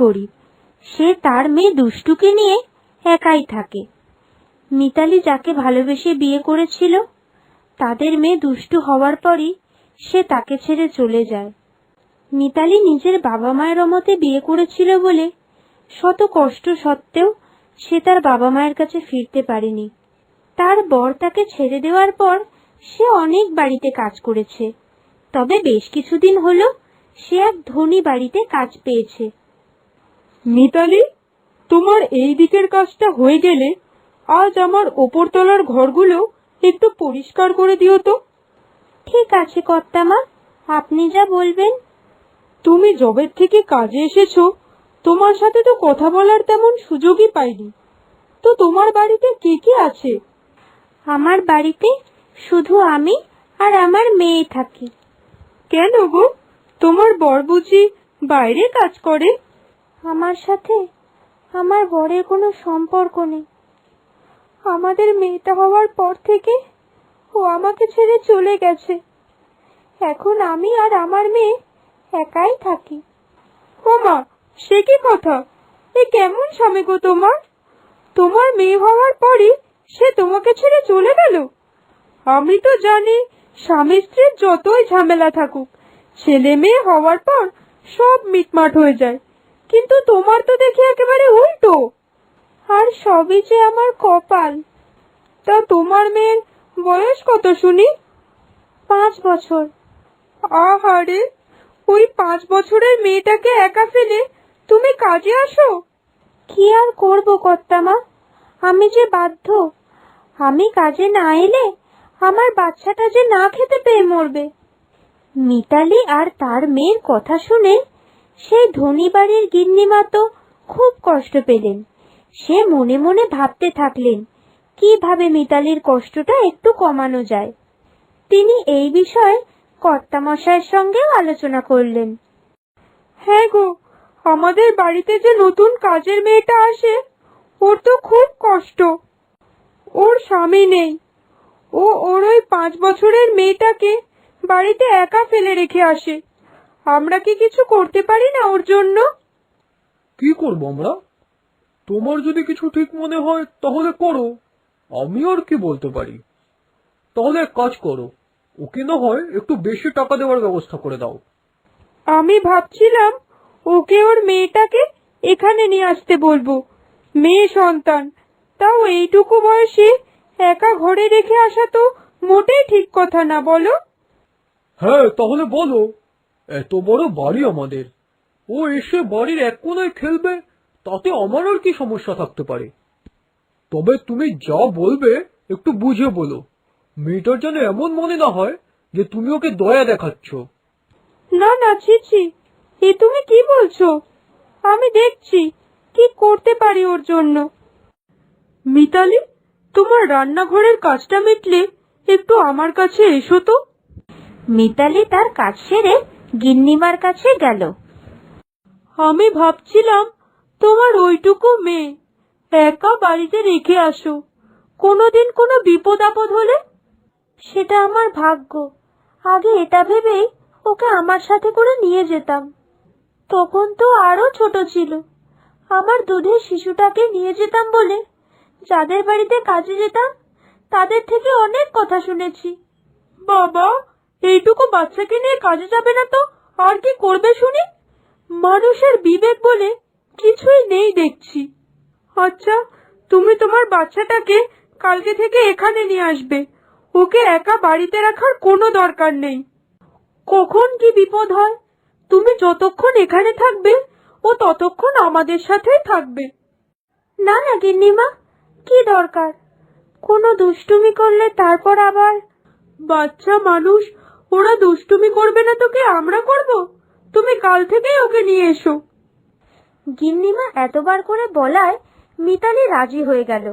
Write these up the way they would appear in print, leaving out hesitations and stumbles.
গরিব। সে তার মেয়ে দুষ্টুকে নিয়ে একাই থাকে। মিতালি যাকে ভালোবেসে বিয়ে করেছিল, তাদের মেয়ে দুষ্টু হওয়ার পরই সে তাকে ছেড়ে চলে যায়। মিতালি নিজের বাবা মায়ের অমতে বিয়ে করেছিল বলে শত কষ্ট সত্ত্বেও সে তার বাবা মায়ের কাছে ফিরতে পারেনি। তার বর তাকে ছেড়ে দেওয়ার পর সে অনেক বাড়িতে কাজ করেছে, তবে বেশ কিছুদিন হলো সে এক ধনী বাড়িতে কাজ পেয়েছে। মিতালি, তোমার এই দিকের কাজটা হয়ে গেলে আজ আমার ওপরতলার ঘরগুলো একটু পরিষ্কার করে দিও তো। ঠিক আছে কর্তামা, আপনি যা বলবেন। তুমি জবের থেকে কাজে এসেছো, তোমার সাথে তো কথা বলার তেমন সুযোগই পাইনি। তো তোমার বাড়িতে কে কে আছে? আমার বাড়িতে শুধু আমি আর আমার মেয়ে থাকি। কেন গো, তোমার বর বুঝি বাইরে কাজ করে? আমার সাথে আমার বরের কোনো সম্পর্ক নেই। আমাদের মেয়েটা হওয়ার পর থেকে ও আমাকে ছেড়ে চলে গেছে। এখন আমি আর আমার মেয়ে একাই থাকি। ও মা, সে কি কথা! এ কেমন স্বামী গো তোমার? তোমার মেয়ে হওয়ার পরই সে তোমাকে ছেড়ে চলে গেল? আমি তো জানি স্বামী স্ত্রীর যতই ঝামেলা থাকুক, ছেলে মেয়ে হওয়ার পর সব মিটমাট হয়ে যায়, কিন্তু তোমার তো দেখি একেবারে উল্টো। আর সবই যে আমার কপাল। তা তোমার মেয়ের বয়স কত শুনি? 5 বছর। আহারে, ওই 5 বছরের মেয়েটাকে একা ফেলে তুমি কাজে আসো? কি আর করব কর্তামা, আমি যে বাধ্য। আমি কাজে না এলে আমার বাচ্চাটা যে না খেতে পেয়ে মরবে। মিতালি আর তার মেয়ের কথা শুনে সেই ধনী বাড়ির গিন্নিমা তো খুব কষ্ট পেলেন। সে মনে মনে ভাবতে থাকলেন কিভাবে মিতালির কষ্টটা একটু কমানো যায়। তিনি এই বিষয়ে কর্তামশাইয়ের সঙ্গেও আলোচনা করলেন। হ্যাঁ গো, আমাদের বাড়িতে যে নতুন কাজের মেয়েটা আসে, ওর তো খুব কষ্ট। ওর স্বামী নেই, ওর ওই 5 বছরের মেয়েটাকে বাড়িতে একা ফেলে রেখে আসে। আমরা কি কিছু করতে পারি না ওর জন্য? কি করব আমরা? তোমার যদি কিছু ঠিক মনে হয় তাহলে করো, আমি আর কি বলতে পারি। তাহলে এক কাজ করো, ওকে না হয় একটু বেশি টাকা দেওয়ার ব্যবস্থা করে দাও। আমি ভাবছিলাম ওকে ওর মেয়েটাকে এখানে নিয়ে আসতে বলবো। মেয়ে সন্তান, তাও এইটুকু বয়সে একা ঘরে রেখে আসা তো মোটেই ঠিক কথা না, বলো? হ্যাঁ, তাহলে বলো। এত বড় বাড়ি আমাদের, ও এসে বাড়ির এক কোনায় খেলবে, তাতে আমার আর কি সমস্যা থাকতে পারে? তবে তুমি যা বলবে একটু বুঝে বলো, মেয়েটার যেন এমন মনে না হয় যে তুমি ওকে দয়া দেখাচ্ছ। না না, ছি, এ তুমি কি বলছো? আমি দেখছি কি করতে পারি ওর জন্য। মিতালি, তোমার রান্নাঘরের কাজটা মিটলে একটু আমার কাছে এসো তো। মিতালি তার কাজ সেরে গিন্নিমার কাছে গেল। আমি ভাবছিলাম তোমার ওইটুকু মেয়ে একা বাড়িতে রেখে আসো, কোনোদিন কোনো বিপদ আপদ হলে। সেটা আমার ভাগ্য। আগে এটা ভেবেই ওকে আমার সাথে করে নিয়ে যেতাম। তখন তো আরো ছোট ছিল। আমার দুধের শিশুটাকে নিয়ে যেতাম বলে যাদের বাড়িতে কাজে যেতাম তাদের থেকে অনেক কথা শুনেছি। বাবা, এইটুকু বাচ্চাকে নিয়ে কাজে যাবে না তো আর কি করবে শুনি? মানুষের বিবেক বলে কিছুই নেই দেখছি। আচ্ছা, তুমি তোমার বাচ্চাটাকে কালকে থেকে এখানে নিয়ে আসবে। ওকে একা বাড়িতে রাখার কোনো দরকার নেই। কখন কি বিপদ হয়, তুমি যতক্ষণ এখানে থাকবে ও ততক্ষণ আমাদের সাথেই থাকবে। না না গিন্নিমা, কি দরকার? কোনো দুষ্টুমি করলে তারপর আবার। বাচ্চা মানুষ, ওরা দুষ্টুমি করবে না তো কি আমরা করব? তুমি কাল থেকেই ওকে নিয়ে এসো। গিন্নিমা এতবার করে বলায় মিতালি রাজি হয়ে গেল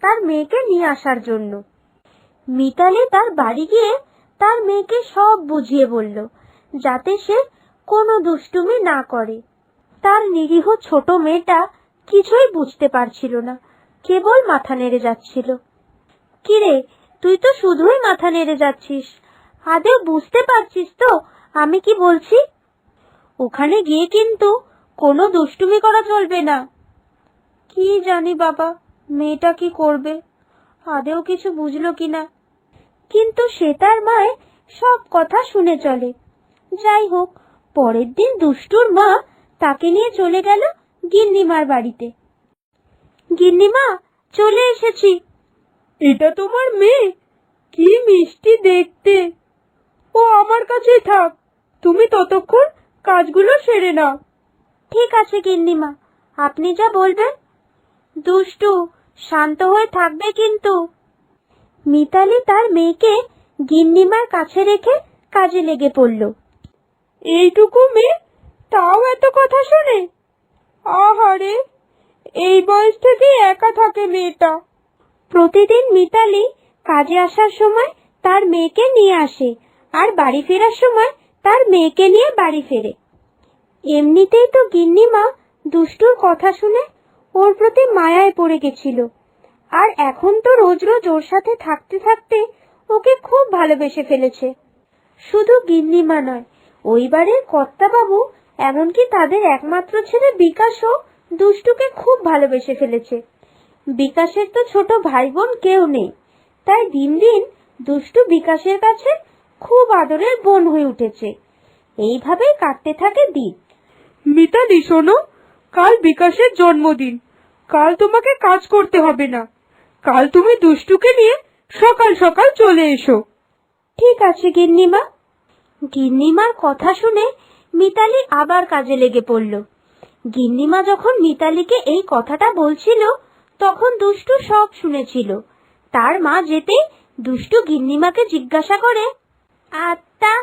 তার মেয়েকে নিয়ে আসার জন্য। মিতালি তার বাড়ি গিয়ে তার মেয়েকে সব বুঝিয়ে বলল, যাতে সে কোনো দুষ্টুমি না করে। তার নিরীহ ছোট মেয়েটা কিছুই বুঝতে পারছিল না, কেবল মাথা নেড়ে যাচ্ছিল। কিরে, তুই তো শুধুই মাথা নেড়ে যাচ্ছিস, আদৌ বুঝতে পারছিস তো আমি কি বলছি? ওখানে গিয়ে কিন্তু কোনো দুষ্টুমি করা চলবে না। কি জানি বাবা, মেয়েটা কি করবে, আদেও কিছু বুঝলো কিনা। কিন্তু সে তার মায়ের সব কথা শুনে চলে। যাই হোক, পরের দিন দুষ্টুর মা তাকে নিয়ে চলে গেল গিন্নিমার বাড়িতে। গিন্নিমা, চলে এসেছি। এটা তোমার মেয়ে? কি মিষ্টি দেখতে। ও আমার কাছেই থাক, তুমি ততক্ষণ কাজগুলো সেরে নাও। ঠিক আছে গিন্নিমা, আপনি যা বলবেন। দুষ্টু, শান্ত হয়ে থাকবে কিন্তু। মিতালি তার মেয়েকে গিন্নিমার কাছে রেখে কাজে লেগে পড়ল। এইটুকু মেয়ে, তাও এত কথা শোনে। আহারে, এই বয়স থেকে একা থাকে মেয়েটা। প্রতিদিন মিতালি কাজে আসার সময় তার মেয়েকে নিয়ে আসে, আর বাড়ি ফেরার সময় তার মেয়েকে নিয়ে বাড়ি ফেরে। এমনিতেই তো গিন্নিমা দুষ্টুর কথা শুনে ওর প্রতি মায়ায় পড়ে গেছিল, আর এখন তো রোজ রোজ ওর সাথে থাকতে থাকতে ওকে খুব ভালোবেসে ফেলেছে। শুধু গিন্নিমা নয়, ওই বাড়ির কর্তাবাবু, এমনকি তাদের একমাত্র ছেলে বিকাশও দুষ্টুকে খুব ভালোবেসে ফেলেছে। বিকাশের তো ছোট ভাই বোন কেউ নেই, তাই দিন দিন দুষ্টু বিকাশের কাছে খুব আদরের বোন হয়ে উঠেছে। এইভাবেই কাটতে থাকে দিন। মিতালি শোনো, কাল বিকাশের জন্মদিন। কাল তোমাকে কাজ করতে হবে না। কাল তুমি দুষ্টুকে নিয়ে সকাল সকাল চলে এসো। ঠিক আছে গিন্নিমা। গিন্নিমার কথা শুনে মিতালি আবার কাজে লেগে পড়ল। গিন্নিমা যখন মিতালিকে এই কথাটা বলছিল, তখন দুষ্টু সব শুনেছিল। তার মা যেতেই দুষ্টু গিন্নিমাকে জিজ্ঞাসা করে, আত্মা,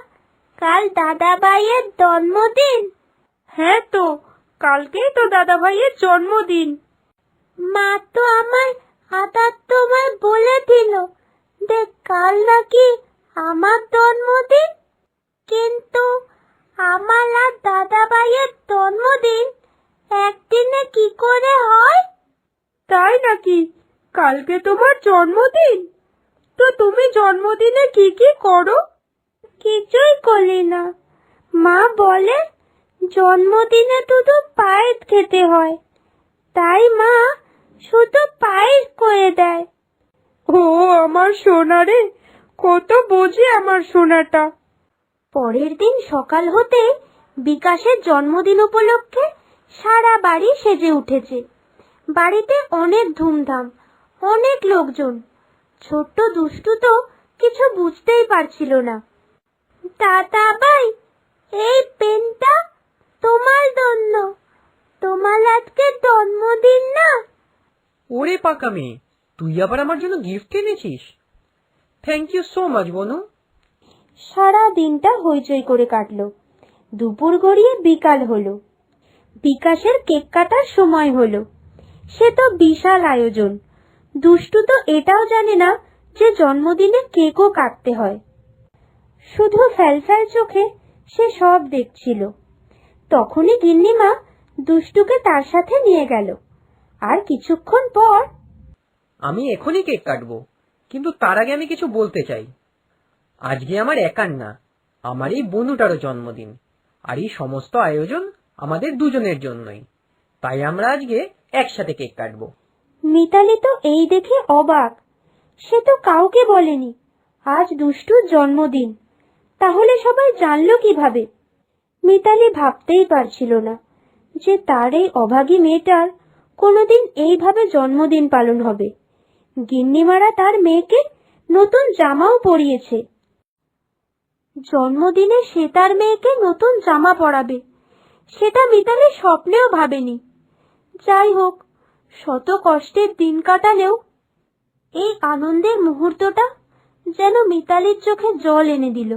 কাল দাদা ভাইয়ের জন্মদিন? হ্যাঁ তো, কালকেই তো দাদা ভাইয়ের জন্মদিন। মা তো আমার হঠাৎ তোমায় বলে দিল যে কাল নাকি আমার জন্মদিন, কিন্তু আমার আর দাদা ভাইয়ের জন্মদিন একদিনে কি করে হয়? তাই নাকি? কালকে তোমার জন্মদিন? তো তুমি জন্মদিনে কি কি করো? কিছুই করি না। মা বলে জন্মদিনে শুধু পায়েস খেতে হয়, তাই মা শুধু পায়েস করে দেয়। ও আমার সোনা রে, কত বোঝে আমার সোনাটা। পরের দিন সকাল হতে বিকাশের জন্মদিন উপলক্ষে সারা বাড়ি সেজে উঠেছে। বাড়িতে অনেক ধুমধাম, অনেক লোকজন। ছোট্ট দুষ্টু তো কিছু বুঝতেই পারছিল না। দাদা ভাই, এই পেনটা তোমার জন্য, তোমার আজকে জন্মদিন না? ওরে পাকা মেয়ে, তুই আবার আমার জন্য গিফট এনেছিস? থ্যাংক ইউ সো মাচ বনু। সারা দিনটা হইচই করে কাটলো। দুপুর গড়িয়ে বিকাল হলো। বিকাশের কেক কাটার সময় হলো। সে তো বিশাল আয়োজন। দুষ্টু তো এটাও জানে না যে জন্মদিনে কেকও কাটতে হয়। শুধু ফ্যালফ্যাল চোখে সে সব দেখছিল। তখনই গিন্নিমা দুষ্টুকে তার সাথে নিয়ে গেল। আর কিছুক্ষণ পর, আমি এখনই কেক কাটবো, কিন্তু তার আগে আমি কিছু বলতে চাই। আজকে আমার একার না, আমার এই বনুটারও জন্মদিন, আর এই সমস্ত আয়োজন আমাদের দুজনের জন্যই। তাই আমরা আজকে একসাথে কেক কাটবো। মিতালি তো এই দেখে অবাক। সে তো কাউকে বলেনি আজ দুষ্টুর জন্মদিন। তাহলে সবাই জানলো কিভাবে? মিতালি ভাবতেই পারছিল না যে তার এই অভাগী মেয়েটার কোনোদিন এইভাবে জন্মদিন পালন হবে। গিন্নিমারা তার মেয়েকে নতুন জামাও পরিয়েছে। জন্মদিনে সে তার মেয়েকে নতুন জামা পরাবে, সেটা মিতালি স্বপ্নেও ভাবেনি। যাই হোক, শত কষ্টের দিন কাটালেও এই আনন্দের মুহূর্তটা যেন মিতালির চোখে জল এনে দিল।